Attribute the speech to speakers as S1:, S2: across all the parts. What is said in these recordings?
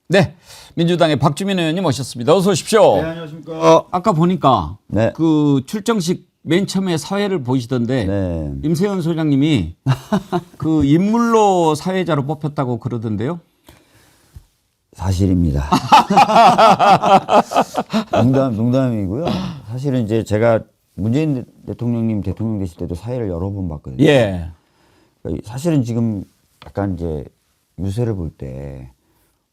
S1: 네, 민주당의 박주민 의원님 모셨습니다. 어서 오십시오.
S2: 네, 안녕하십니까.
S1: 아까 보니까
S2: 네.
S1: 그 출정식 맨 처음에 사회를 보시던데
S2: 네.
S1: 임세현 소장님이 그 인물로 사회자로 뽑혔다고 그러던데요.
S2: 사실입니다. 농담이고요. 사실은 이제 제가 문재인 대통령님 대통령 되실 때도 사회를 여러 번 봤거든요.
S1: 예.
S2: 그러니까 사실은 지금 약간 이제 유세를 볼 때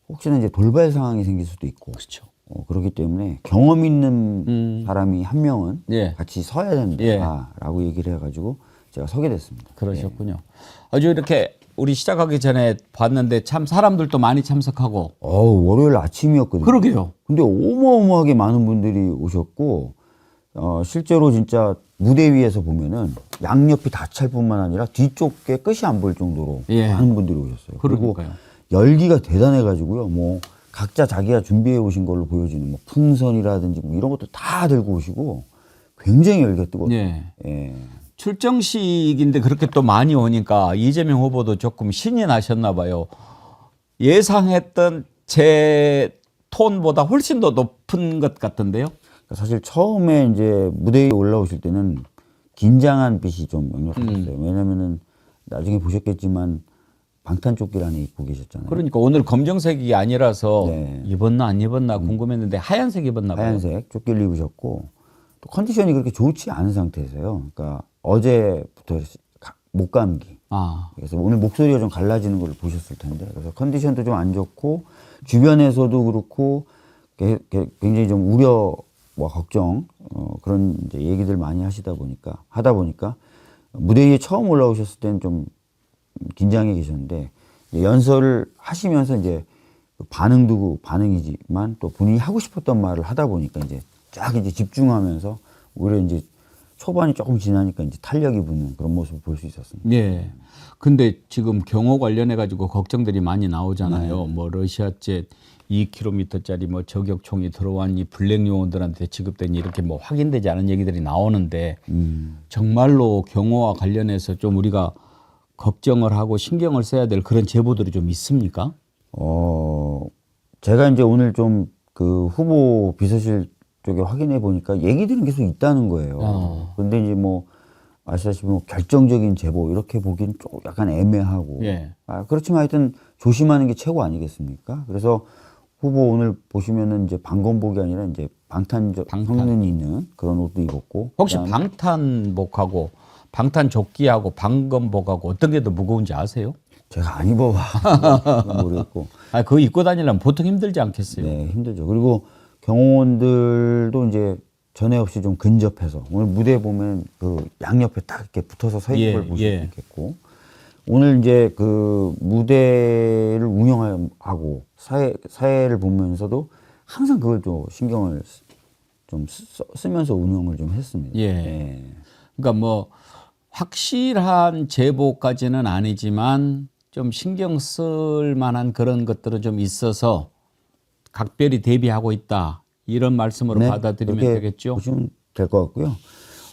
S2: 혹시나 이제 돌발 상황이 생길 수도 있고.
S1: 그렇죠.
S2: 그렇기 때문에 경험 있는 사람이 한 명은
S1: 예.
S2: 같이 서야 된다라고 얘기를 해가지고 제가 서게 됐습니다.
S1: 그러셨군요. 아주 이렇게 우리 시작하기 전에 봤는데 참 사람들도 많이 참석하고.
S2: 월요일 아침이었거든요.
S1: 그러게요.
S2: 근데 어마어마하게 많은 분들이 오셨고, 실제로 진짜 무대 위에서 보면은 양옆이 다 찰 뿐만 아니라 뒤쪽에 끝이 안 보일 정도로
S1: 예.
S2: 많은 분들이 오셨어요. 그리고
S1: 그러니까요.
S2: 열기가 대단해가지고요. 뭐 각자 자기가 준비해 오신 걸로 보여지는 뭐 풍선이라든지 뭐 이런 것도 다 들고 오시고 굉장히 열기가 뜨거워요.
S1: 예.
S2: 예.
S1: 출정식인데 그렇게 또 많이 오니까 이재명 후보도 조금 신이 나셨나 봐요. 예상했던 제 톤보다 훨씬 더 높은 것 같던데요.
S2: 사실 처음에 이제 무대에 올라오실 때는 긴장한 빛이 좀 역력했어요. 왜냐면은 나중에 보셨겠지만 방탄조끼를 안에 입고 계셨잖아요.
S1: 그러니까 오늘 검정색이 아니라서
S2: 네.
S1: 입었나 안 입었나 궁금했는데 하얀색 입었나 봐요.
S2: 하얀색 조끼를 입으셨고 또 컨디션이 그렇게 좋지 않은 상태에서요. 그러니까 어제부터 목감기.
S1: 아,
S2: 그래서 오늘 목소리가 좀 갈라지는 걸 보셨을 텐데 그래서 컨디션도 좀 안 좋고 주변에서도 그렇고 굉장히 좀 우려와 걱정 그런 이제 얘기들 많이 하다 보니까 무대 위에 처음 올라오셨을 때는 좀 긴장해 계셨는데 연설을 하시면서 이제 반응도 반응이지만 또 본인이 하고 싶었던 말을 하다 보니까 이제 쫙 이제 집중하면서 오히려 이제 초반이 조금 지나니까 이제 탄력이 붙는 그런 모습을 볼 수 있었습니다.
S1: 예. 근데 지금 경호 관련해 가지고 걱정들이 많이 나오잖아요. 뭐 러시아제 2km짜리 뭐 저격총이 들어왔니 블랙 요원들한테 지급되니 이렇게 뭐 확인되지 않은 얘기들이 나오는데 정말로 경호와 관련해서 좀 우리가 걱정을 하고 신경을 써야 될 그런 제보들이 좀 있습니까?
S2: 제가 이제 오늘 좀 그 후보 비서실 쪽에 확인해 보니까 얘기들은 계속 있다는 거예요. 근데 이제 뭐 아시다시피 뭐 결정적인 제보 이렇게 보기는 좀 약간 애매하고.
S1: 예.
S2: 그렇지만 하여튼 조심하는 게 최고 아니겠습니까? 그래서 후보 오늘 보시면은 이제 방검복이 아니라 이제 방탄 성능이 있는 그런 옷도 입었고.
S1: 혹시 방탄복하고 방탄조끼하고 방검복하고 어떤 게 더 무거운지 아세요?
S2: 제가 안 입어봐 모르겠고.
S1: 아, 그거 입고 다니려면 보통 힘들지 않겠어요?
S2: 네, 힘들죠. 그리고 경호원들도 이제 전에 없이 좀 근접해서 오늘 무대에 보면 그 양옆에 딱 이렇게 붙어서 서 있는 걸 보실 수 있겠고 오늘 이제 그 무대를 운영하고 사회를 보면서도 항상 그걸 좀 신경을 좀 쓰면서 운영을 좀 했습니다.
S1: 예.
S2: 네.
S1: 그러니까 뭐 확실한 제보까지는 아니지만 좀 신경 쓸 만한 그런 것들은 좀 있어서 각별히 대비하고 있다. 이런 말씀으로
S2: 네,
S1: 받아들이면
S2: 그렇게
S1: 되겠죠.
S2: 보시면 될 것 같고요.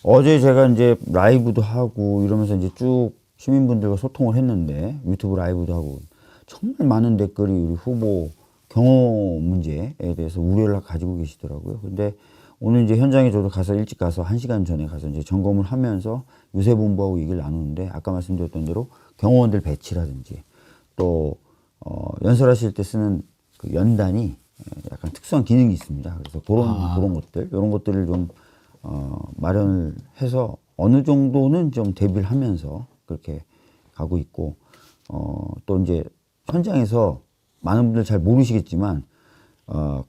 S2: 어제 제가 이제 라이브도 하고 이러면서 이제 쭉 시민분들과 소통을 했는데 유튜브 라이브도 하고 정말 많은 댓글이 우리 후보 경호 문제에 대해서 우려를 가지고 계시더라고요. 근데 오늘 이제 현장에 저도 가서 일찍 가서 1시간 전에 가서 이제 점검을 하면서 유세본부하고 얘기를 나누는데 아까 말씀드렸던 대로 경호원들 배치라든지 또 연설하실 때 쓰는 그 연단이 약간 특수한 기능이 있습니다. 그래서 그런 것들, 이런 것들을 좀 마련을 해서 어느 정도는 좀 대비를 하면서 그렇게 가고 있고 또 이제 현장에서 많은 분들 잘 모르시겠지만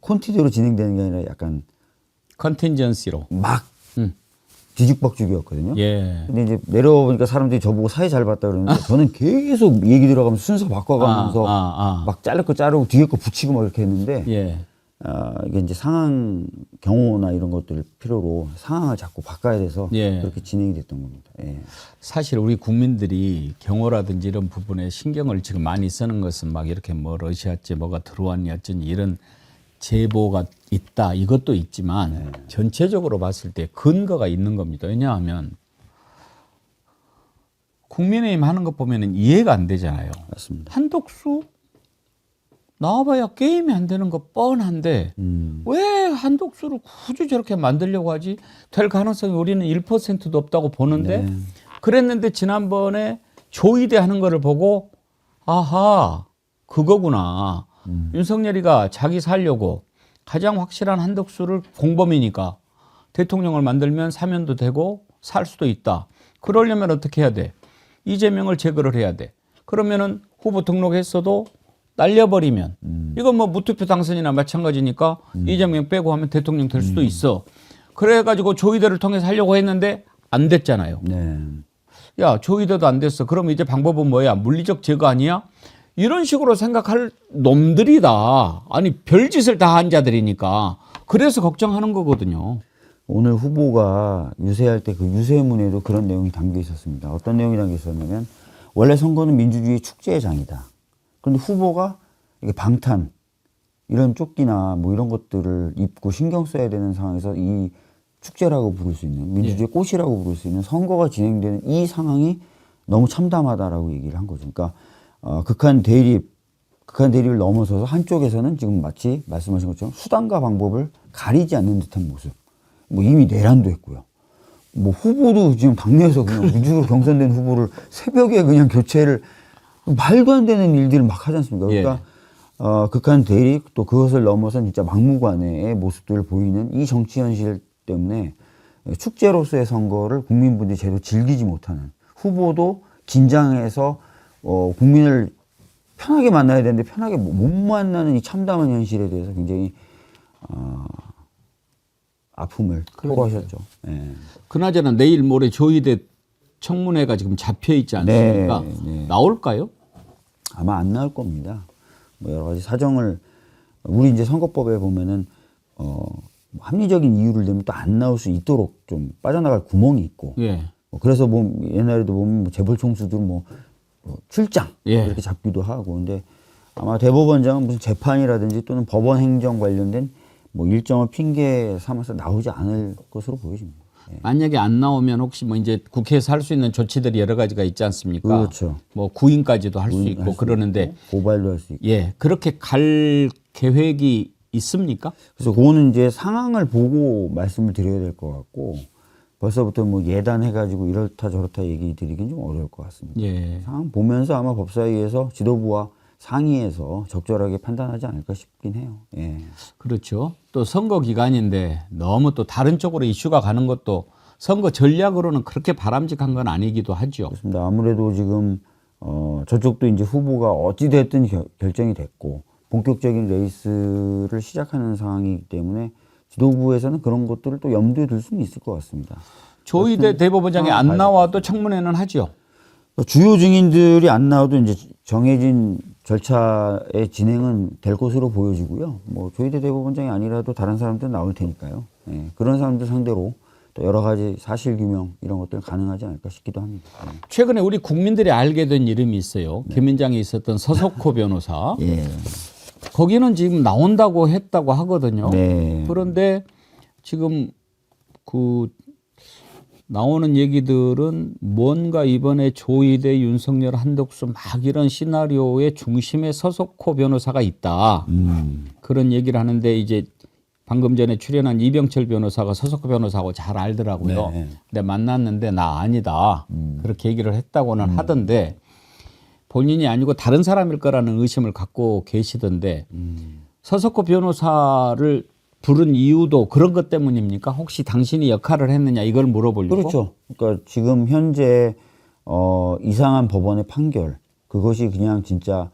S2: 콘티드로 진행되는 게 아니라 약간
S1: 컨틴전시로.
S2: 막 뒤죽박죽이었거든요.
S1: 예.
S2: 근데 이제 내려오니까 사람들이 저보고 사회 잘 봤다 그러는데 저는 계속 얘기 들어가면서 순서 바꿔가면서 막 자를 거 자르고 뒤에 거 붙이고 막 이렇게 했는데
S1: 예.
S2: 이게 이제 상황 경호나 이런 것들을 필요로 상황을 자꾸 바꿔야 돼서
S1: 예.
S2: 그렇게 진행이 됐던 겁니다. 예.
S1: 사실 우리 국민들이 경호라든지 이런 부분에 신경을 지금 많이 쓰는 것은 막 이렇게 뭐 러시아제 뭐가 들어왔니 어쩐지 이런 제보가 있다 이것도 있지만 전체적으로 봤을 때 근거가 있는 겁니다. 왜냐하면 국민의힘 하는 것 보면 이해가 안 되잖아요.
S2: 맞습니다.
S1: 한독수 나와봐야 게임이 안 되는 거 뻔한데 왜 한독수를 굳이 저렇게 만들려고 하지? 될 가능성이 우리는 1%도 없다고 보는데
S2: 네.
S1: 그랬는데 지난번에 조이대 하는 거를 보고 아하 그거구나. 윤석열이가 자기 살려고 가장 확실한 한독수를 공범이니까 대통령을 만들면 사면도 되고 살 수도 있다. 그러려면 어떻게 해야 돼? 이재명을 제거를 해야 돼. 그러면은 후보 등록했어도 날려버리면 이건 뭐 무투표 당선이나 마찬가지니까 이재명 빼고 하면 대통령 될 수도 있어. 그래가지고 조이대를 통해서 하려고 했는데 안 됐잖아요.
S2: 네.
S1: 야 조이대도 안 됐어. 그럼 이제 방법은 뭐야? 물리적 제거 아니야? 이런 식으로 생각할 놈들이다. 아니 별짓을 다 한 자들이니까 그래서 걱정하는 거거든요.
S2: 오늘 후보가 유세할 때 그 유세문에도 그런 내용이 담겨 있었습니다. 어떤 내용이 담겨 있었냐면 원래 선거는 민주주의의 축제의 장이다. 그런데 후보가 이게 방탄 이런 조끼나 뭐 이런 것들을 입고 신경 써야 되는 상황에서 이 축제라고 부를 수 있는 민주주의 꽃이라고 부를 수 있는 선거가 진행되는 이 상황이 너무 참담하다라고 얘기를 한 거죠. 그러니까 극한 대립을 넘어서서 한쪽에서는 지금 마치 말씀하신 것처럼 수단과 방법을 가리지 않는 듯한 모습. 뭐 이미 내란도 했고요. 뭐 후보도 지금 당내에서 그냥 위주로 경선된 후보를 새벽에 그냥 교체를 말도 안 되는 일들을 막 하지 않습니까? 그러니까 극한 대립 또 그것을 넘어선 진짜 막무가내의 모습들을 보이는 이 정치 현실 때문에 축제로서의 선거를 국민분들이 제대로 즐기지 못하는 후보도 긴장해서 국민을 편하게 만나야 되는데 편하게 못 만나는 이 참담한 현실에 대해서 굉장히 아픔을 토로하셨죠. 네.
S1: 그나저나 내일 모레 조이대 청문회가 지금 잡혀 있지 않습니까?
S2: 네.
S1: 나올까요?
S2: 아마 안 나올 겁니다. 뭐 여러 가지 사정을 우리 이제 선거법에 보면은 합리적인 이유를 대면 또 안 나올 수 있도록 좀 빠져나갈 구멍이 있고.
S1: 예.
S2: 그래서 뭐 옛날에도 보면 뭐 재벌 총수들 뭐 출장
S1: 예.
S2: 이렇게 잡기도 하고. 근데 아마 대법원장은 무슨 재판이라든지 또는 법원 행정 관련된 뭐 일정을 핑계 삼아서 나오지 않을 것으로 보여집니다. 예.
S1: 만약에 안 나오면 혹시 뭐 이제 국회에서 할 수 있는 조치들이 여러 가지가 있지 않습니까?
S2: 그렇죠.
S1: 뭐 구인까지도 할 수 있고 그러는데
S2: 고발도 할 수 있고.
S1: 예 그렇게 갈 계획이 있습니까?
S2: 그래서 그거는 이제 상황을 보고 말씀을 드려야 될 것 같고 벌써부터 뭐 예단해가지고 이렇다 저렇다 얘기 드리긴 좀 어려울 것 같습니다.
S1: 예.
S2: 상황 보면서 아마 법사위에서 지도부와 상의해서 적절하게 판단하지 않을까 싶긴 해요. 예.
S1: 그렇죠. 또 선거 기간인데 너무 또 다른 쪽으로 이슈가 가는 것도 선거 전략으로는 그렇게 바람직한 건 아니기도 하죠.
S2: 그렇습니다. 아무래도 지금 저쪽도 이제 후보가 어찌 됐든 결정이 됐고 본격적인 레이스를 시작하는 상황이기 때문에 지도부에서는 그런 것들을 또 염두에 둘 수는 있을 것 같습니다.
S1: 조이대 대법원장이 안 나와도 청문회는 하죠.
S2: 주요 증인들이 안 나와도 이제 정해진 절차의 진행은 될 것으로 보여지고요. 뭐 조희대 대법원장이 아니라도 다른 사람들 나올 테니까요. 예, 그런 사람들 상대로 또 여러 가지 사실 규명 이런 것들 가능하지 않을까 싶기도 합니다.
S1: 최근에 우리 국민들이 알게 된 이름이 있어요. 김현장에 있었던 서석호 변호사.
S2: 예.
S1: 거기는 지금 나온다고 했다고 하거든요.
S2: 네.
S1: 그런데 지금 그 나오는 얘기들은 뭔가 이번에 조이대, 윤석열, 한덕수 막 이런 시나리오의 중심에 서석호 변호사가 있다. 그런 얘기를 하는데 이제 방금 전에 출연한 이병철 변호사가 서석호 변호사하고 잘 알더라고요.
S2: 네.
S1: 근데 만났는데 나 아니다. 그렇게 얘기를 했다고는 하던데 본인이 아니고 다른 사람일 거라는 의심을 갖고 계시던데 서석호 변호사를 부른 이유도 그런 것 때문입니까? 혹시 당신이 역할을 했느냐 이걸 물어보려고?
S2: 그렇죠. 그러니까 지금 현재 이상한 법원의 판결 그것이 그냥 진짜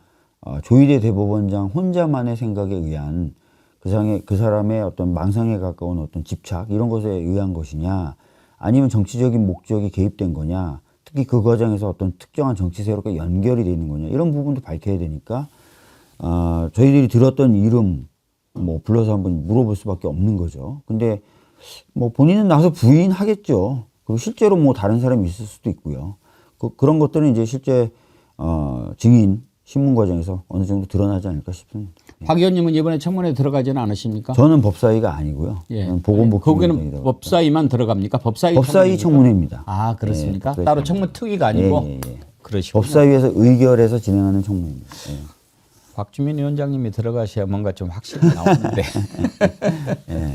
S2: 조희대 대법원장 혼자만의 생각에 의한 그 사람의 어떤 망상에 가까운 어떤 집착 이런 것에 의한 것이냐 아니면 정치적인 목적이 개입된 거냐 특히 그 과정에서 어떤 특정한 정치 세력과 연결이 되는 거냐 이런 부분도 밝혀야 되니까 저희들이 들었던 이름 뭐 불러서 한번 물어볼 수밖에 없는 거죠. 근데 뭐 본인은 나서 부인하겠죠. 그리고 실제로 뭐 다른 사람이 있을 수도 있고요. 그런 것들은 이제 실제 증인 신문 과정에서 어느 정도 드러나지 않을까 싶습니다.
S1: 박 의원님은 이번에 청문회 들어가지는 않으십니까?
S2: 저는 법사위가 아니고요.
S1: 예.
S2: 보건복지위원회입니다.
S1: 거기는 법사위만 들어갑니까?
S2: 법사위 청문회입니다.
S1: 아 그렇습니까?
S2: 예,
S1: 따로 청문 특위가 아니고
S2: 예.
S1: 그러시군요.
S2: 법사위에서 의결해서 진행하는 청문회입니다. 예.
S1: 곽주민 위원장님이 들어가셔야 뭔가 좀 확실히 나오는데.
S2: 예.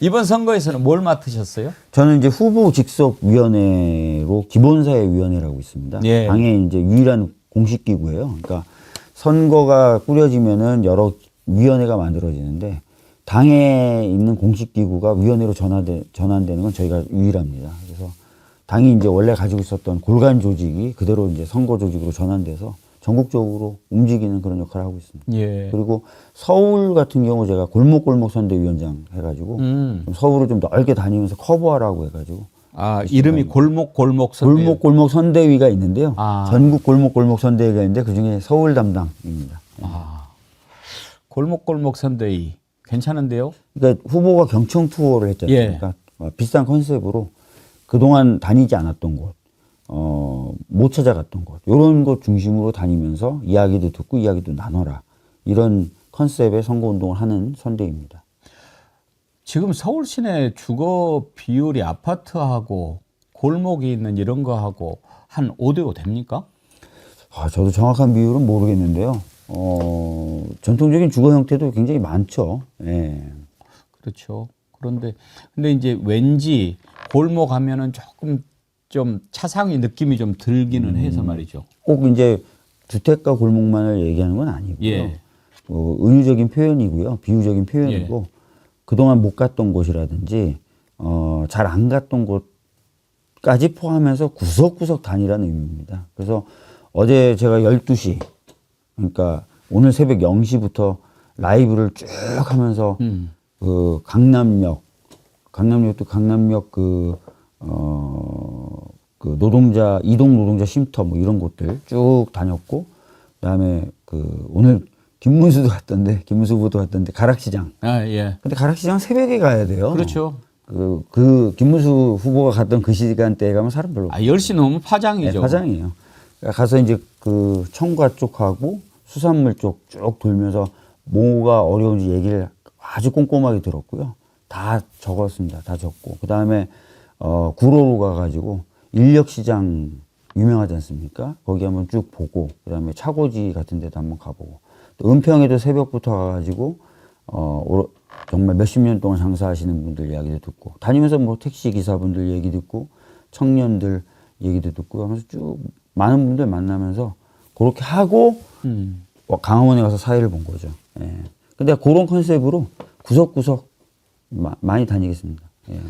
S1: 이번 선거에서는 뭘 맡으셨어요?
S2: 저는 이제 후보 직속위원회로 기본사회위원회라고 있습니다.
S1: 예.
S2: 당의 이제 유일한 공식 기구예요. 그러니까 선거가 꾸려지면은 여러 위원회가 만들어지는데 당에 있는 공식 기구가 위원회로 전환되는 건 저희가 유일합니다. 그래서 당이 이제 원래 가지고 있었던 골간 조직이 그대로 이제 선거 조직으로 전환돼서 전국적으로 움직이는 그런 역할을 하고 있습니다.
S1: 예.
S2: 그리고 서울 같은 경우 제가 골목골목 선대위원장 해가지고 좀 서울을 좀 넓게 다니면서 커버하라고 해가지고
S1: 아, 이름이 골목골목 선대.
S2: 골목골목 선대위가 있는데요.
S1: 아.
S2: 전국 골목골목 선대위가 있는데 그중에 서울 담당입니다.
S1: 아, 골목골목 선대위 괜찮은데요?
S2: 그러니까 후보가 경청 투어를 했지 않습니까? 비슷한 컨셉으로 그동안 다니지 않았던 곳, 못 찾아갔던 곳, 이런 곳 중심으로 다니면서 이야기도 듣고 이야기도 나눠라. 이런 컨셉의 선거운동을 하는 선대입니다.
S1: 지금 서울 시내 주거 비율이 아파트하고 골목이 있는 이런 거하고 한 5대5 됩니까?
S2: 저도 정확한 비율은 모르겠는데요. 전통적인 주거 형태도 굉장히 많죠. 예.
S1: 그렇죠. 그런데 근데 이제 왠지 골목 하면은 조금 좀 차상위 느낌이 좀 들기는 해서 말이죠.
S2: 꼭 이제 주택가 골목만을 얘기하는 건 아니고요.
S1: 예.
S2: 은유적인 표현이고요. 비유적인 표현이고 그동안 못 갔던 곳이라든지 잘 안 갔던 곳까지 포함해서 구석구석 다니라는 의미입니다. 그래서 어제 제가 12시 그러니까 오늘 새벽 0시부터 라이브를 쭉 하면서 그 강남역도 강남역 그 노동자 이동 노동자 쉼터 뭐 이런 곳들 쭉 다녔고 그다음에 그 오늘 김문수 후보도 갔던데 가락시장.
S1: 아, 예.
S2: 근데 가락시장 새벽에 가야 돼요.
S1: 그렇죠.
S2: 그 김문수 후보가 갔던 그 시간대에 가면 사람 별로 없어요.
S1: 10시 넘으면 파장이죠.
S2: 네, 파장이에요. 가서 이제 그 청과 쪽하고 수산물 쪽 쭉 돌면서 뭐가 어려운지 얘기를 아주 꼼꼼하게 들었고요. 다 적었습니다. 다 적고. 그 다음에, 구로로 가가지고 인력시장 유명하지 않습니까? 거기 한번 쭉 보고, 그 다음에 차고지 같은 데도 한번 가보고, 또 은평에도 새벽부터 가가지고, 정말 몇십 년 동안 장사하시는 분들 이야기도 듣고, 다니면서 뭐 택시 기사분들 얘기 듣고, 청년들 얘기도 듣고 하면서 쭉 많은 분들 만나면서 그렇게 하고, 강화문에 가서 사회를 본 거죠. 예. 근데 그런 컨셉으로 구석구석 많이 다니겠습니다. 예.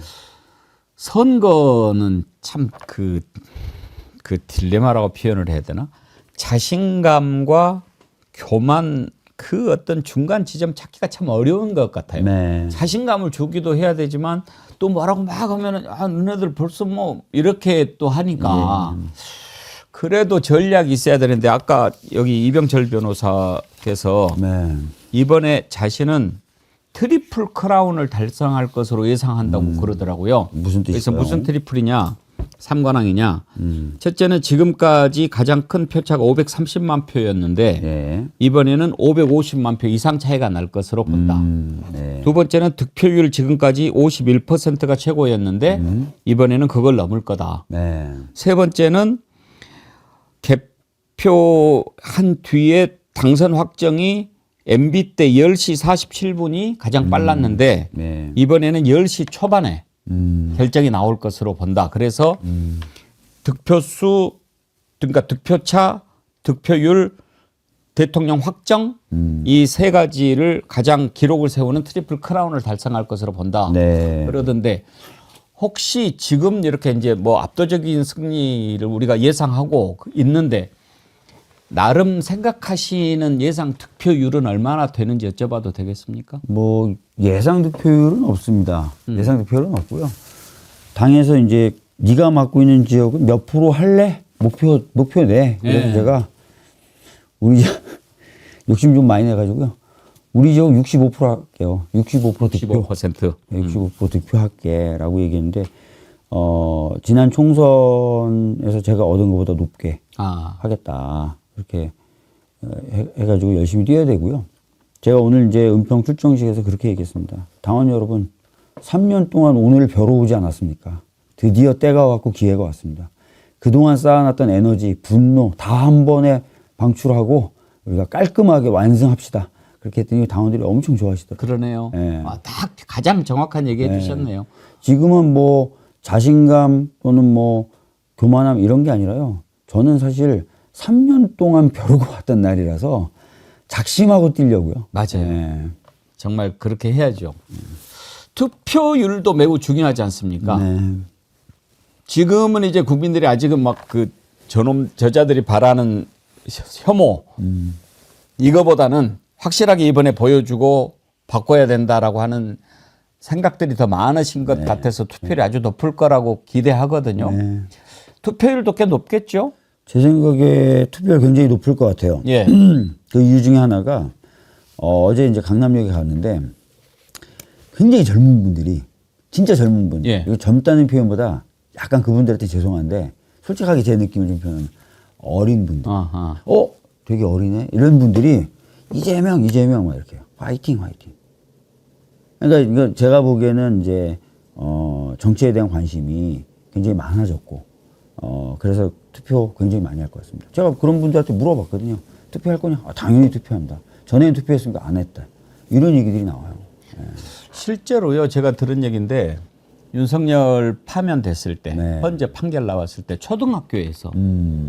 S1: 선거는 참 그 딜레마라고 표현을 해야 되나? 자신감과 교만 그 어떤 중간 지점 찾기가 참 어려운 것 같아요.
S2: 네.
S1: 자신감을 주기도 해야 되지만 또 뭐라고 막 하면은 너네들 벌써 뭐 이렇게 또 하니까 그래도 전략이 있어야 되는데 아까 여기 이병철 변호사께서
S2: 네.
S1: 이번에 자신은 트리플 크라운을 달성할 것으로 예상한다고 그러더라고요.
S2: 무슨 뜻이죠?
S1: 그래서 무슨 트리플이냐? 삼관왕이냐? 첫째는 지금까지 가장 큰 표차가 530만 표였는데
S2: 네.
S1: 이번에는 550만 표 이상 차이가 날 것으로 본다.
S2: 네.
S1: 두 번째는 득표율 지금까지 51%가 최고였는데 이번에는 그걸 넘을 거다.
S2: 네.
S1: 세 번째는 개표한 뒤에 당선 확정이 MB 때 10시 47분이 가장 빨랐는데
S2: 네.
S1: 이번에는 10시 초반에 결정이 나올 것으로 본다. 그래서 득표수, 그러니까 득표차, 득표율, 대통령 확정 이 세 가지를 가장 기록을 세우는 트리플 크라운을 달성할 것으로 본다.
S2: 네.
S1: 그러던데 혹시 지금 이렇게 이제 뭐 압도적인 승리를 우리가 예상하고 있는데 나름 생각하시는 예상 득표율은 얼마나 되는지 여쭤봐도 되겠습니까?
S2: 뭐 예상 득표율은 없습니다. 예상 득표율은 없고요. 당에서 이제 네가 맡고 있는 지역은 몇 프로 할래? 목표 내. 그래서
S1: 예.
S2: 제가 우리 욕심 좀 많이 내가지고요. 우리 지역 65% 할게요. 65% 득표.
S1: 15%.
S2: 65% 득표할게라고 얘기했는데 지난 총선에서 제가 얻은 것보다 높게 하겠다. 이렇게 해가지고 열심히 뛰어야 되고요. 제가 오늘 이제 은평 출정식에서 그렇게 얘기했습니다. 당원 여러분, 3년 동안 오늘 벼러오지 않았습니까? 드디어 때가 왔고 기회가 왔습니다. 그동안 쌓아놨던 에너지, 분노 다 한 번에 방출하고 우리가 깔끔하게 완성합시다. 그렇게 했더니 당원들이 엄청 좋아하시더라고요.
S1: 그러네요.
S2: 예.
S1: 딱 가장 정확한 얘기 해주셨네요.
S2: 지금은 뭐 자신감 또는 뭐 교만함 이런 게 아니라요. 저는 사실 3년 동안 벼르고 왔던 날이라서 작심하고 뛰려고요.
S1: 맞아요.
S2: 예.
S1: 정말 그렇게 해야죠. 투표율도 매우 중요하지 않습니까?
S2: 네.
S1: 지금은 이제 국민들이 아직은 막 그 저놈 저자들이 바라는 혐오 이거보다는 확실하게 이번에 보여주고 바꿔야 된다라고 하는 생각들이 더 많으신 것 같아서 투표율이 아주 높을 거라고 기대하거든요.
S2: 네.
S1: 투표율도 꽤 높겠죠?
S2: 제 생각에 투표율 굉장히 높을 것 같아요.
S1: 예.
S2: 그 이유 중에 하나가 어제 이제 강남역에 갔는데 굉장히 젊은 분들이 진짜 젊은 분.
S1: 예.
S2: 이거 젊다는 표현보다 약간 그분들한테 죄송한데 솔직하게 제 느낌을 좀 표현하면 어린 분들.
S1: 아하.
S2: 되게 어리네. 이런 분들이 이재명 막 이렇게 화이팅. 그러니까 이거 제가 보기에는 이제 정치에 대한 관심이 굉장히 많아졌고 그래서 투표 굉장히 많이 할 것 같습니다. 제가 그런 분들한테 물어봤거든요. 투표할 거냐? 당연히 투표한다. 전에는 투표했으니까 안 했다. 이런 얘기들이 나와요.
S1: 실제로요, 제가 들은 얘기인데 윤석열 파면됐을 때,
S2: 네.
S1: 헌재 판결 나왔을 때 초등학교에서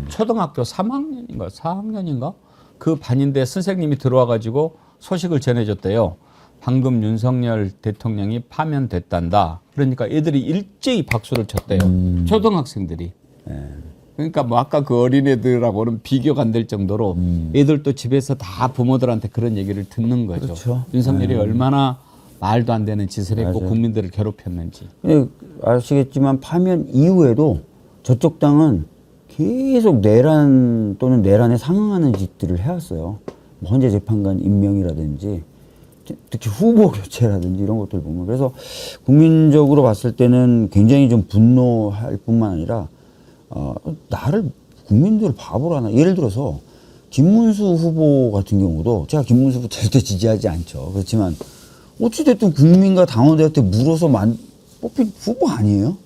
S1: 초등학교 3학년인가 4학년인가 그 반인데 선생님이 들어와 가지고 소식을 전해줬대요. 방금 윤석열 대통령이 파면됐단다. 그러니까 애들이 일제히 박수를 쳤대요. 초등학생들이. 그러니까 뭐 아까 그 어린애들하고는 비교가 안 될 정도로 애들도 집에서 다 부모들한테 그런 얘기를 듣는 거죠.
S2: 그렇죠.
S1: 윤석열이 얼마나 말도 안 되는 짓을 했고
S2: 맞아요.
S1: 국민들을 괴롭혔는지.
S2: 아시겠지만 파면 이후에도 저쪽 당은 계속 내란 또는 내란에 상응하는 짓들을 해왔어요. 뭐 헌재 재판관 임명이라든지 특히 후보 교체라든지 이런 것들 보면 그래서 국민적으로 봤을 때는 굉장히 좀 분노할 뿐만 아니라 나를 국민들 바보로 하나. 예를 들어서 김문수 후보 같은 경우도 제가 김문수 후보 절대 지지하지 않죠. 그렇지만 어찌됐든 국민과 당원들한테 물어서 뽑힌 후보 아니에요?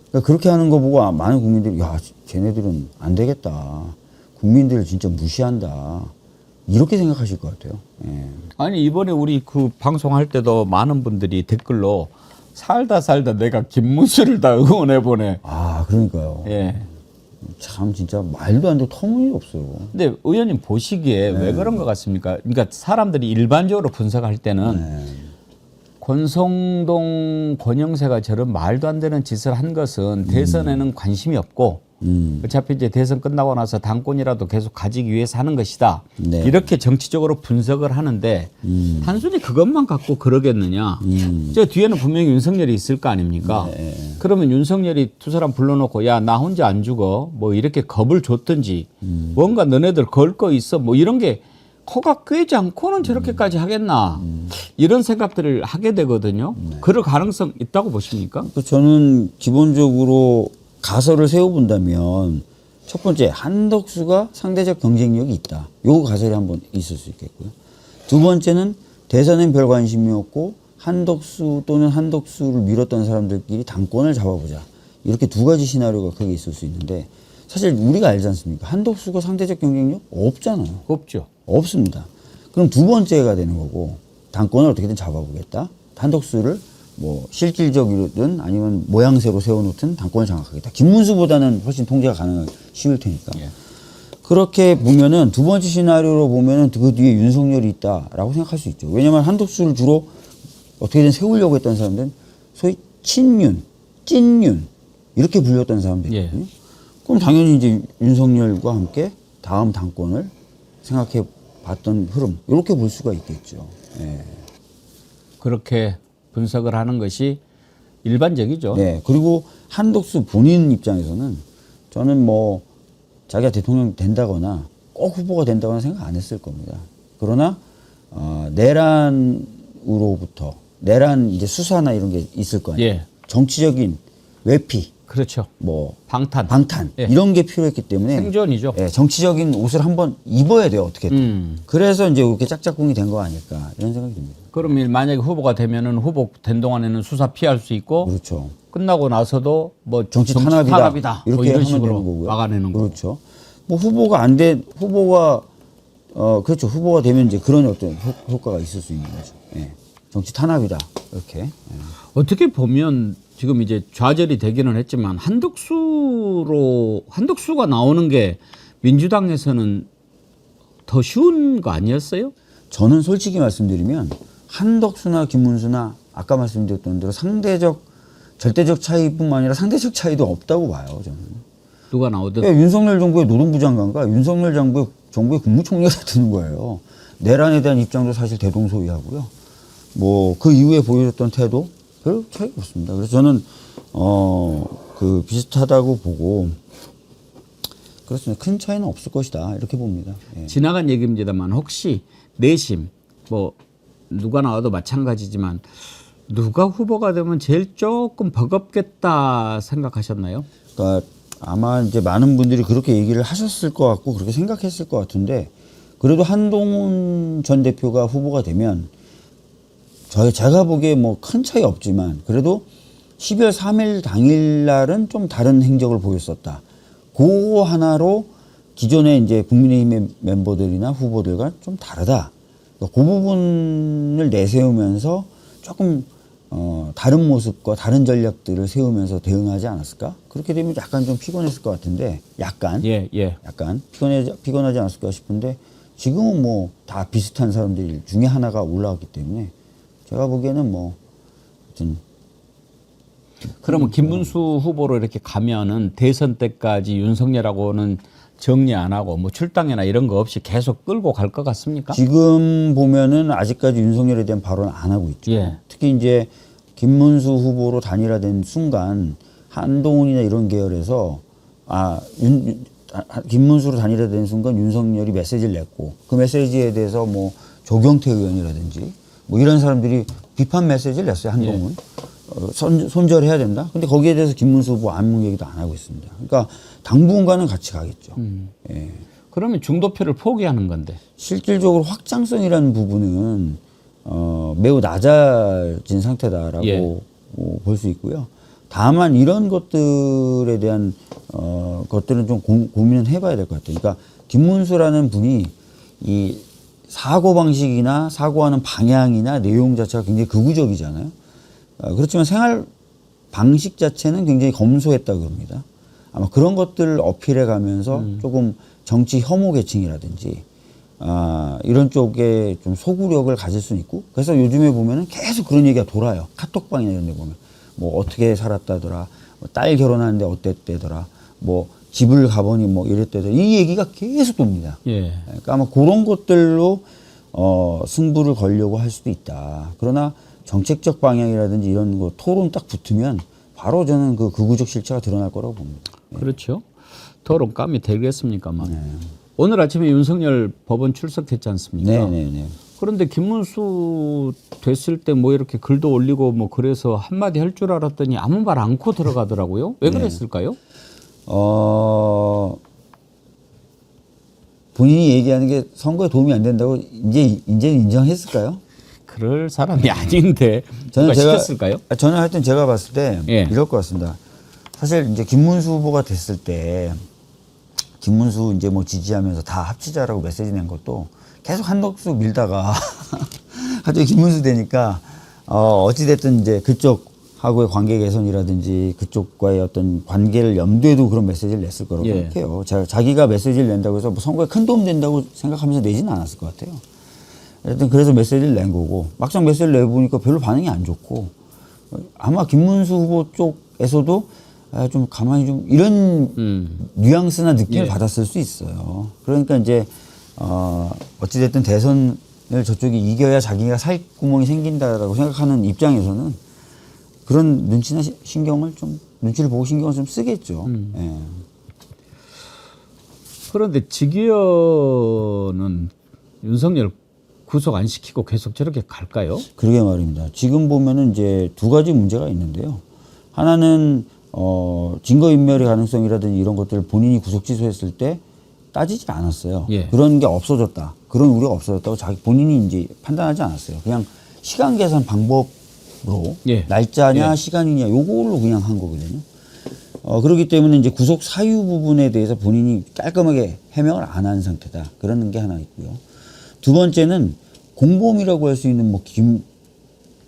S2: 그러니까 그렇게 하는 거 보고 많은 국민들이 야 쟤네들은 안 되겠다. 국민들을 진짜 무시한다. 이렇게 생각하실 것 같아요. 예.
S1: 아니 이번에 우리 그 방송할 때도 많은 분들이 댓글로 살다 내가 김문수를 다 응원해 보내.
S2: 그러니까요.
S1: 예.
S2: 참 진짜 말도 안 되고 터무니없어요.
S1: 근데 의원님 보시기에 왜 그런 것 같습니까? 그러니까 사람들이 일반적으로 분석할 때는 권성동, 권영세가 저런 말도 안 되는 짓을 한 것은 대선에는 관심이 없고 어차피 이제 대선 끝나고 나서 당권이라도 계속 가지기 위해서 하는 것이다.
S2: 네.
S1: 이렇게 정치적으로 분석을 하는데 단순히 그것만 갖고 그러겠느냐. 저 뒤에는 분명히 윤석열이 있을 거 아닙니까?
S2: 네.
S1: 그러면 윤석열이 두 사람 불러놓고 야 나 혼자 안 죽어 뭐 이렇게 겁을 줬든지 뭔가 너네들 걸 거 있어 뭐 이런 게 코가 꿰지 않고는 저렇게까지 하겠나 이런 생각들을 하게 되거든요. 그럴 가능성 있다고 보십니까?
S2: 저는 기본적으로 가설을 세워본다면 첫 번째 한덕수가 상대적 경쟁력이 있다. 요 가설이 한번 있을 수 있겠고요. 두 번째는 대선엔 별 관심이 없고 한덕수 또는 한덕수를 밀었던 사람들끼리 당권을 잡아보자. 이렇게 두 가지 시나리오가 크게 있을 수 있는데 사실 우리가 알지 않습니까? 한덕수가 상대적 경쟁력 없잖아요.
S1: 없죠.
S2: 없습니다. 그럼 두 번째가 되는 거고 당권을 어떻게든 잡아보겠다. 한덕수를 뭐 실질적이든 아니면 모양새로 세워놓든 당권을 장악하겠다. 김문수보다는 훨씬 통제가 쉬울 테니까.
S1: 예.
S2: 그렇게 보면은 두 번째 시나리오로 보면은 그 뒤에 윤석열이 있다라고 생각할 수 있죠. 왜냐하면 한덕수를 주로 어떻게든 세우려고 했던 사람들은 소위 친윤, 찐윤 이렇게 불렸던 사람들이거든요. 그럼 당연히 이제 윤석열과 함께 다음 당권을 생각해 봤던 흐름 이렇게 볼 수가 있겠죠. 예.
S1: 그렇게 분석을 하는 것이 일반적이죠.
S2: 네. 그리고 한덕수 본인 입장에서는 저는 뭐 자기가 대통령 된다거나 꼭 후보가 된다거나 생각 안 했을 겁니다. 그러나 내란으로부터 내란 이제 수사나 이런 게 있을 거 아니에요.
S1: 예.
S2: 정치적인 외피,
S1: 그렇죠.
S2: 뭐
S1: 방탄.
S2: 예.
S1: 예.
S2: 이런 게 필요했기 때문에
S1: 생존이죠.
S2: 예, 정치적인 옷을 한번 입어야 돼요. 어떻게든. 그래서 이제 이렇게 짝짝꿍이 된 거 아닐까 이런 생각이 듭니다.
S1: 그러면 만약에 후보가 되면은 후보 된 동안에는 수사 피할 수 있고
S2: 그렇죠.
S1: 끝나고 나서도 뭐
S2: 정치 탄압이다.
S1: 이렇게
S2: 이렇게
S1: 이런
S2: 하면
S1: 식으로
S2: 되는 거고요.
S1: 막아내는 거고.
S2: 그렇죠. 뭐 후보가 그렇죠. 후보가 되면 이제 그런 어떤 효과가 있을 수 있는 거죠. 예. 정치 탄압이다. 이렇게. 예.
S1: 어떻게 보면 지금 이제 좌절이 되기는 했지만 한덕수가 나오는 게 민주당에서는 더 쉬운 거 아니었어요?
S2: 저는 솔직히 말씀드리면 한덕수나 김문수나 아까 말씀드렸던 대로 절대적 차이뿐만 아니라 상대적 차이도 없다고 봐요. 저는.
S1: 누가 나오든.
S2: 예, 윤석열 정부의 노동부 장관과 윤석열 정부의 국무총리가 다투는 거예요. 내란에 대한 입장도 사실 대동소이하고요. 뭐 그 이후에 보여줬던 태도 별 차이가 없습니다. 그래서 저는 비슷하다고 보고 그렇습니다. 큰 차이는 없을 것이다 이렇게 봅니다. 예.
S1: 지나간 얘기입니다만 혹시 내심 뭐 누가 나와도 마찬가지지만 누가 후보가 되면 제일 조금 버겁겠다 생각하셨나요?
S2: 그러니까 아마 이제 많은 분들이 그렇게 얘기를 하셨을 것 같고 그렇게 생각했을 것 같은데 그래도 한동훈 전 대표가 후보가 되면 제가 보기에 뭐 큰 차이 없지만 그래도 12월 3일 당일날은 좀 다른 행적을 보였었다. 그거 하나로 기존의 이제 국민의힘의 멤버들이나 후보들과 좀 다르다. 그러니까 그 부분을 내세우면서 조금 다른 모습과 다른 전략들을 세우면서 대응하지 않았을까? 그렇게 되면 약간 좀 피곤했을 것 같은데 약간 피곤하지 않았을까 싶은데 지금은 뭐 다 비슷한 사람들 중에 하나가 올라왔기 때문에 제가 보기에는 뭐 하여튼
S1: 그러면 김문수 후보로 이렇게 가면은 대선 때까지 윤석열하고는 정리 안 하고 뭐 출당이나 이런 거 없이 계속 끌고 갈 것 같습니까?
S2: 지금 보면은 아직까지 윤석열에 대한 발언을 안 하고 있죠.
S1: 예.
S2: 특히 이제 김문수 후보로 단일화된 순간 한동훈이나 이런 계열에서 김문수로 단일화된 순간 윤석열이 메시지를 냈고 그 메시지에 대해서 뭐 조경태 의원이라든지 뭐 이런 사람들이 비판 메시지를 냈어요. 한동훈. 손절해야 된다. 근데 거기에 대해서 김문수 후보 아무 얘기도 안 하고 있습니다. 그러니까 당분간은 같이 가겠죠. 예.
S1: 그러면 중도표를 포기하는 건데.
S2: 실질적으로 확장성이라는 부분은 매우 낮아진 상태다라고
S1: 예.
S2: 볼 수 있고요. 다만 이런 것들에 대한 것들은 좀 고민은 해봐야 될 것 같아요. 그러니까 김문수라는 분이 이 사고 방식이나 사고하는 방향이나 내용 자체가 굉장히 극우적이잖아요. 그렇지만 생활 방식 자체는 굉장히 검소했다고 그럽니다. 아마 그런 것들을 어필해 가면서 조금 정치 혐오 계층이라든지 이런 쪽에 좀 소구력을 가질 수는 있고 그래서 요즘에 보면은 계속 그런 얘기가 돌아요. 카톡방이나 이런 데 보면 뭐 어떻게 살았다더라, 뭐 딸 결혼하는데 어땠대더라, 뭐 집을 가보니 뭐 이랬대더라 이 얘기가 계속 돕니다.
S1: 예.
S2: 그러니까 아마 그런 것들로 승부를 걸려고 할 수도 있다. 그러나 정책적 방향이라든지 이런 거 토론 딱 붙으면 바로 저는 그 극우적 실체가 드러날 거라고 봅니다.
S1: 그렇죠. 토론감이 되겠습니까만. 오늘 아침에 윤석열 법원 출석했지 않습니까?
S2: 네네네.
S1: 그런데 김문수 됐을 때 뭐 이렇게 글도 올리고 뭐 그래서 한마디 할 줄 알았더니 아무 말 않고 들어가더라고요. 왜 그랬을까요?
S2: 본인이 얘기하는 게 선거에 도움이 안 된다고 이제는 인정했을까요?
S1: 그럴 사람이 아닌데 누가 시켰을까요?
S2: 저는 하여튼 제가 봤을 때
S1: 예.
S2: 이럴 것 같습니다. 사실 이제 김문수 후보가 됐을 때 김문수 이제 뭐 지지하면서 다 합치자라고 메시지 낸 것도 계속 한덕수 밀다가 갑자기 김문수 되니까 어찌됐든 이제 그쪽하고의 관계 개선이라든지 그쪽과의 어떤 관계를 염두에 두고 그런 메시지를 냈을 거라고
S1: 예.
S2: 생각해요. 자기가 메시지를 낸다고 해서 뭐 선거에 큰 도움 된다고 생각하면서 내지는 않았을 것 같아요. 하여튼 그래서 메시지를 낸 거고 막상 메시지를 내보니까 별로 반응이 안 좋고 아마 김문수 후보 쪽에서도 좀 가만히 좀 이런 뉘앙스나 느낌을
S1: 예.
S2: 받았을 수 있어요. 그러니까 이제 어찌됐든 대선을 저쪽이 이겨야 자기가 살 구멍이 생긴다라고 생각하는 입장에서는 그런 눈치나 눈치를 보고 신경을 좀 쓰겠죠. 예.
S1: 그런데 직위원은 윤석열 구속 안 시키고 계속 저렇게 갈까요?
S2: 그러게 말입니다. 지금 보면은 이제 두 가지 문제가 있는데요. 하나는 증거인멸의 가능성이라든지 이런 것들을 본인이 구속 취소했을 때 따지지 않았어요.
S1: 예.
S2: 그런 게 없어졌다. 그런 우려가 없어졌다고 본인이 이제 판단하지 않았어요. 그냥 시간 계산 방법으로
S1: 예.
S2: 날짜냐
S1: 예.
S2: 시간이냐 요걸로 그냥 한 거거든요. 그렇기 때문에 이제 구속 사유 부분에 대해서 본인이 깔끔하게 해명을 안 한 상태다. 그런 게 하나 있고요. 두 번째는 공범이라고 할 수 있는 뭐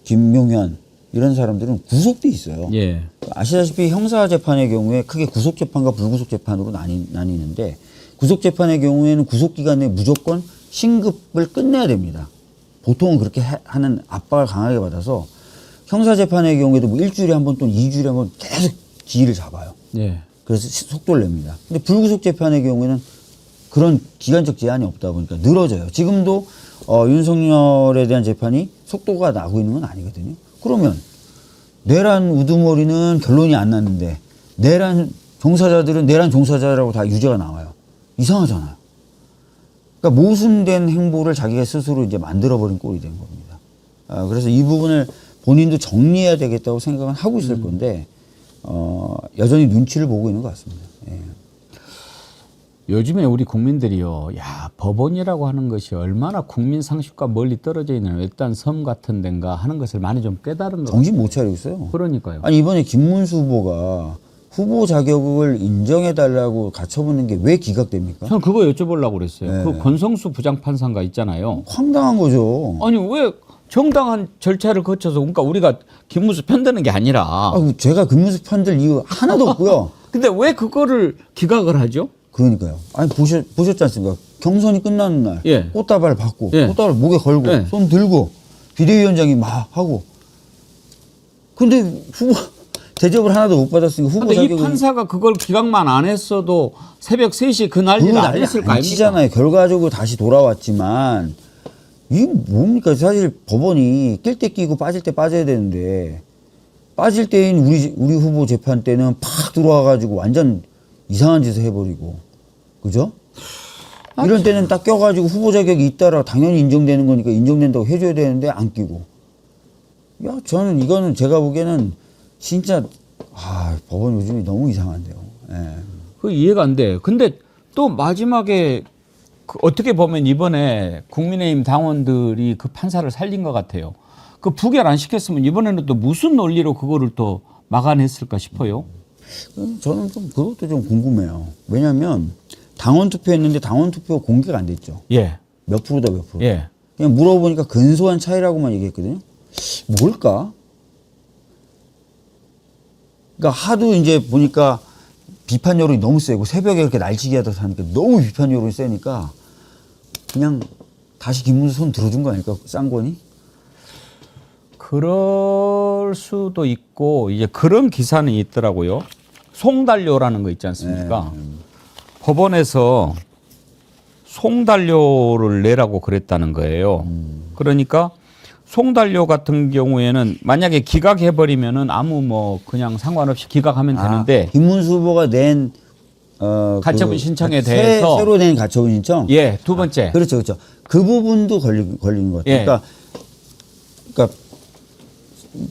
S2: 김용현 이런 사람들은 구속돼 있어요.
S1: 예.
S2: 아시다시피 형사 재판의 경우에 크게 구속 재판과 불구속 재판으로 나뉘는데 구속 재판의 경우에는 구속 기간 내에 무조건 신급을 끝내야 됩니다. 보통은 그렇게 하는 압박을 강하게 받아서 형사 재판의 경우에도 뭐 일주일에 한 번 또는 2주일에 한 번 계속 기일을 잡아요.
S1: 예.
S2: 그래서 속도를 냅니다. 근데 불구속 재판의 경우에는 그런 기간적 제한이 없다 보니까 늘어져요. 지금도 윤석열에 대한 재판이 속도가 나고 있는 건 아니거든요. 그러면 내란 우두머리는 결론이 안 났는데 내란 종사자들은 내란 종사자라고 다 유죄가 나와요. 이상하잖아요. 그러니까 모순된 행보를 자기가 스스로 이제 만들어버린 꼴이 된 겁니다. 그래서 이 부분을 본인도 정리해야 되겠다고 생각은 하고 있을 건데 여전히 눈치를 보고 있는 것 같습니다. 예.
S1: 요즘에 우리 국민들이요, 야, 법원이라고 하는 것이 얼마나 국민 상식과 멀리 떨어져 있는 외딴 섬 같은 데인가 하는 것을 많이 좀 깨달은 것
S2: 정신 못 차리고 있어요.
S1: 그러니까요.
S2: 아니 이번에 김문수 후보가 후보 자격을 인정해달라고 갖춰보는 게 왜 기각됩니까?
S1: 저는 그거 여쭤보려고 그랬어요.
S2: 네.
S1: 그 권성수 부장판사가 있잖아요.
S2: 황당한 거죠.
S1: 아니, 왜 정당한 절차를 거쳐서, 그러니까 우리가 김문수 편드는 게 아니라.
S2: 제가 김문수 편들 이유 하나도 없고요.
S1: 근데 왜 그거를 기각을 하죠?
S2: 그러니까요. 아니 보셨지 않습니까? 경선이 끝나는 날
S1: 예.
S2: 꽃다발 받고
S1: 예.
S2: 꽃다발 목에 걸고
S1: 예.
S2: 손 들고 비대위원장이 막 하고 근데 후보 대접을 하나도 못 받았으니까 후보
S1: 근데 이
S2: 자격은
S1: 판사가 그걸 기각만 안 했어도 새벽 3시 그 난리를 안 했을 거
S2: 안
S1: 아닙니까?
S2: 치잖아요. 결과적으로 다시 돌아왔지만 이게 뭡니까? 사실 법원이 낄 때 끼고 빠질 때 빠져야 되는데 빠질 때인 우리 후보 재판 때는 팍 들어와가지고 완전 이상한 짓을 해버리고 그죠? 이런 때는 딱 껴가지고 후보 자격이 있다라 당연히 인정되는 거니까 인정된다고 해줘야 되는데 안 끼고 야 저는 이거는 제가 보기에는 진짜 법원 요즘이 너무 이상한데요. 예.
S1: 그 이해가 안 돼. 근데 또 마지막에 어떻게 보면 이번에 국민의힘 당원들이 그 판사를 살린 것 같아요. 그 부결 안 시켰으면 이번에는 또 무슨 논리로 그거를 또 막아냈을까 싶어요.
S2: 저는 좀 그것도 좀 궁금해요. 왜냐하면 당원 투표했는데 당원 투표 공개가 안 됐죠.
S1: 예.
S2: 몇 프로다 몇 프로.
S1: 예.
S2: 그냥 물어보니까 근소한 차이라고만 얘기했거든요. 뭘까? 그러니까 하도 이제 보니까 비판 여론이 너무 세고 새벽에 이렇게 날치기 하다 사니까 너무 비판 여론이 세니까 그냥 다시 김문수 손 들어준 거 아닐까? 쌍권이?
S1: 그럴 수도 있고 이제 그런 기사는 있더라고요. 송달료라는 거 있지 않습니까? 법원에서 송달료를 내라고 그랬다는 거예요. 그러니까 송달료 같은 경우에는 만약에 기각해버리면은 아무 뭐 그냥 상관없이 기각하면 되는데
S2: 김문수 후보가 낸
S1: 가처분 신청에 대해서
S2: 새로 낸 가처분 신청?
S1: 예, 두 번째.
S2: 그렇죠, 그렇죠. 그 부분도 걸린 것 같아요.
S1: 예.
S2: 그러니까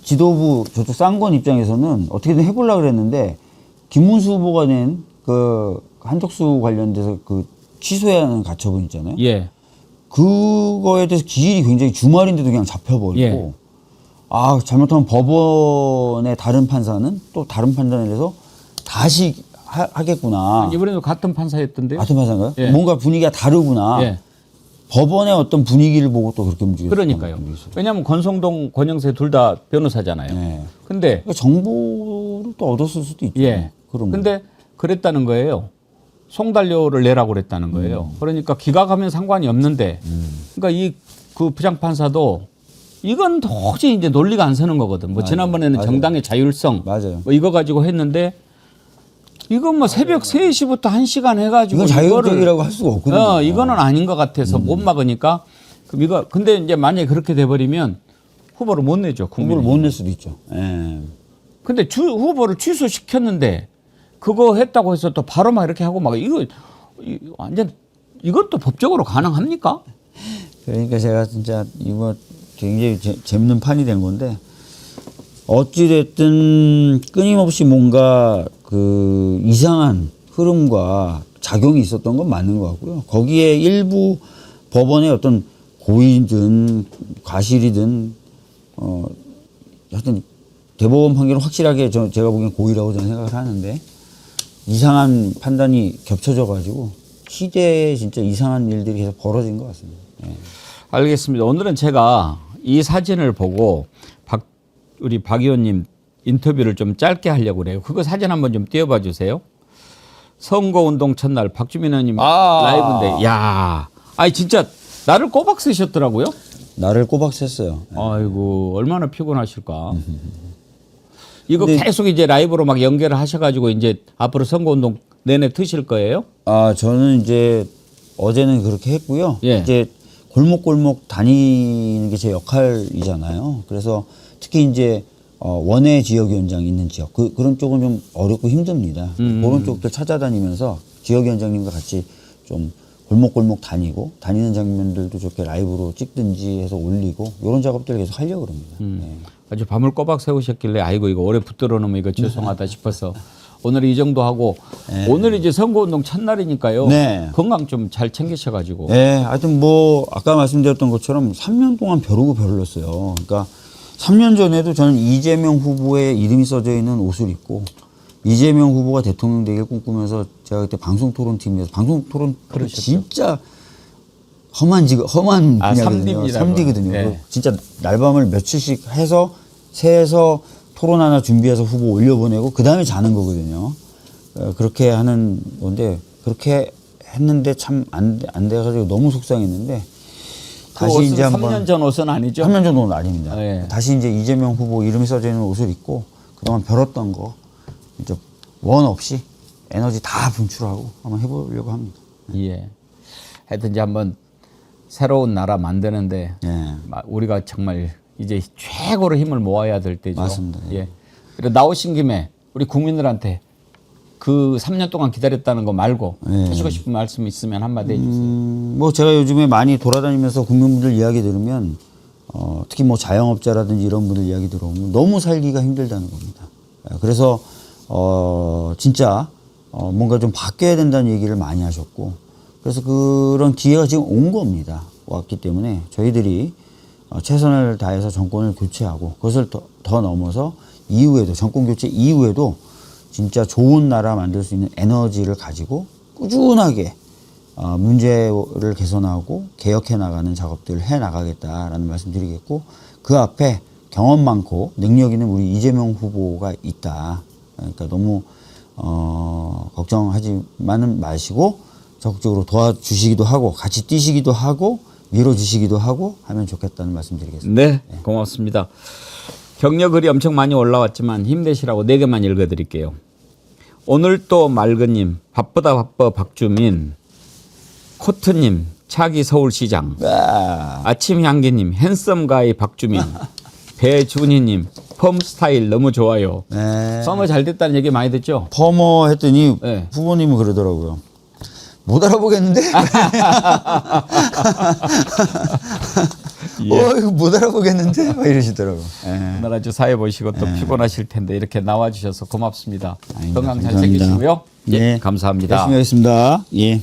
S2: 지도부 저쪽 쌍권 입장에서는 어떻게든 해보려고 그랬는데 김문수 후보가 낸 그 한덕수 관련돼서 그 취소해야 하는 가처분 있잖아요.
S1: 예.
S2: 그거에 대해서 기일이 굉장히 주말인데도 그냥 잡혀버리고
S1: 예.
S2: 잘못하면 법원의 다른 판사는 또 다른 판단에 대해서 다시 하겠구나.
S1: 이번에도 같은 판사였던데요.
S2: 같은 판사인가요?
S1: 예.
S2: 뭔가 분위기가 다르구나.
S1: 예.
S2: 법원의 어떤 분위기를 보고 또 그렇게 움직였어요.
S1: 그러니까요. 왜냐하면 권성동, 권영세 둘 다 변호사잖아요.
S2: 네.
S1: 근데
S2: 그러니까 정보를 또 얻었을 수도 있죠.
S1: 예.
S2: 그러면.
S1: 근데 그랬다는 거예요. 송달료를 내라고 그랬다는 거예요. 그러니까 기각하면 상관이 없는데, 그러니까 그 부장판사도 이건 도저히 이제 논리가 안 서는 거거든. 뭐 지난번에는
S2: 맞아요.
S1: 정당의 자율성,
S2: 맞아요.
S1: 뭐 이거 가지고 했는데 이건 뭐 새벽 3시부터 1시간 해가지고
S2: 이건 자율적이라고 할 수가 없거든요.
S1: 이거는 아닌 것 같아서 못 막으니까 그럼 이거 근데 이제 만약에 그렇게 돼버리면 후보를 못 내죠.
S2: 후보를 못 낼 수도 있죠. 예.
S1: 근데 후보를 취소시켰는데 그거 했다고 해서 또 바로 막 이렇게 하고 막 이거 완전 이것도 법적으로 가능합니까?
S2: 그러니까 제가 진짜 이거 굉장히 재밌는 판이 된 건데 어찌됐든 끊임없이 뭔가 그 이상한 흐름과 작용이 있었던 건 맞는 것 같고요. 거기에 일부 법원의 어떤 고의든 과실이든 하여튼 대법원 판결은 확실하게 제가 보기엔 고의라고 저는 생각을 하는데 이상한 판단이 겹쳐져 가지고 시대에 진짜 이상한 일들이 계속 벌어진 것 같습니다. 예.
S1: 알겠습니다. 오늘은 제가 이 사진을 보고 우리 박 의원님 인터뷰를 좀 짧게 하려고 그래요. 그거 사진 한번 좀 띄워봐 주세요. 선거운동 첫날 박주민 의원님 라이브인데, 야, 아니 진짜 나를 꼬박 쓰셨더라고요.
S2: 나를 꼬박 샜어요.
S1: 아이고 얼마나 피곤하실까. 이거 계속 이제 라이브로 막 연결을 하셔가지고 이제 앞으로 선거운동 내내 트실 거예요?
S2: 저는 이제 어제는 그렇게 했고요.
S1: 예.
S2: 이제 골목골목 다니는 게 제 역할이잖아요. 그래서 특히 이제 원외 지역위원장 있는 지역 그런 쪽은 좀 어렵고 힘듭니다. 그런 쪽들 찾아다니면서 지역위원장님과 같이 좀 골목골목 다니는 장면들도 좋게 라이브로 찍든지 해서 올리고 이런 작업들을 계속 하려고 합니다. 네.
S1: 아주 밤을 꼬박 세우셨길래 아이고 이거 오래 붙들어 놓으면 이거 죄송하다 싶어서 오늘 이 정도 하고 오늘 이제 선거운동 첫날이니까요.
S2: 네.
S1: 건강 좀 잘 챙기셔가지고.
S2: 네, 하여튼 뭐 아까 말씀드렸던 것처럼 3년 동안 벼르고 벼르렀어요. 그러니까 3년 전에도 저는 이재명 후보의 이름이 써져 있는 옷을 입고 이재명 후보가 대통령 되길 꿈꾸면서 제가 그때 방송토론팀에서 방송토론 진짜 험한 분야거든요. 3D거든요.
S1: 네.
S2: 진짜 날밤을 며칠씩 해서 새해서 토론 하나 준비해서 후보 올려보내고 그 다음에 자는 거거든요. 그렇게 하는 건데 그렇게 했는데 참 안 돼가지고 너무 속상했는데 다시 이제 한번
S1: 3년 전 옷은 아니죠?
S2: 3년 전 옷은 아닙니다.
S1: 네.
S2: 다시 이제 이재명 후보 이름이 써져 있는 옷을 입고 그동안 벼렀던 거 이제 원 없이 에너지 다 분출하고 한번 해보려고 합니다.
S1: 예. 하여튼 이제 한번 새로운 나라 만드는데
S2: 예.
S1: 우리가 정말 이제 최고로 힘을 모아야 될 때죠.
S2: 맞습니다.
S1: 예. 그리고 나오신 김에 우리 국민들한테 그 3년 동안 기다렸다는 거 말고 하시고 싶은 말씀 있으면 한마디 해주세요.
S2: 뭐 제가 요즘에 많이 돌아다니면서 국민분들 이야기 들으면 특히 뭐 자영업자라든지 이런 분들 이야기 들어보면 너무 살기가 힘들다는 겁니다. 그래서 진짜 뭔가 좀 바뀌어야 된다는 얘기를 많이 하셨고 그래서 그런 기회가 지금 온 겁니다. 왔기 때문에 저희들이 최선을 다해서 정권을 교체하고 그것을 더 넘어서 이후에도 정권 교체 이후에도 진짜 좋은 나라 만들 수 있는 에너지를 가지고 꾸준하게 문제를 개선하고 개혁해 나가는 작업들을 해 나가겠다라는 말씀드리겠고 그 앞에 경험 많고 능력 있는 우리 이재명 후보가 있다. 그러니까 너무 걱정하지만은 마시고 적극적으로 도와주시기도 하고 같이 뛰시기도 하고 밀어주시기도 하고 하면 좋겠다는 말씀드리겠습니다.
S1: 네, 고맙습니다. 격려 글이 엄청 많이 올라왔지만 힘내시라고 4개만 읽어드릴게요. 오늘 또 말근님, 바쁘다 바빠 박주민, 코트님, 차기 서울시장, 아침 향기님, 핸섬 가이 박주민, 배준희님, 펌 스타일 너무 좋아요.
S2: 네.
S1: 펌어 잘 됐다는 얘기 많이 듣죠?
S2: 퍼머 했더니
S1: 네.
S2: 후보님은 그러더라고요. 못 알아보겠는데? 이거 못 알아보겠는데? 막 이러시더라고요. 예.
S1: 오늘 아주 사회 보시고 또 피곤하실 텐데 이렇게 나와주셔서 고맙습니다.
S2: 아닙니다.
S1: 건강 잘
S2: 감사합니다.
S1: 챙기시고요. 예,
S2: 네.
S1: 감사합니다.
S2: 열심히 하겠습니다. 예.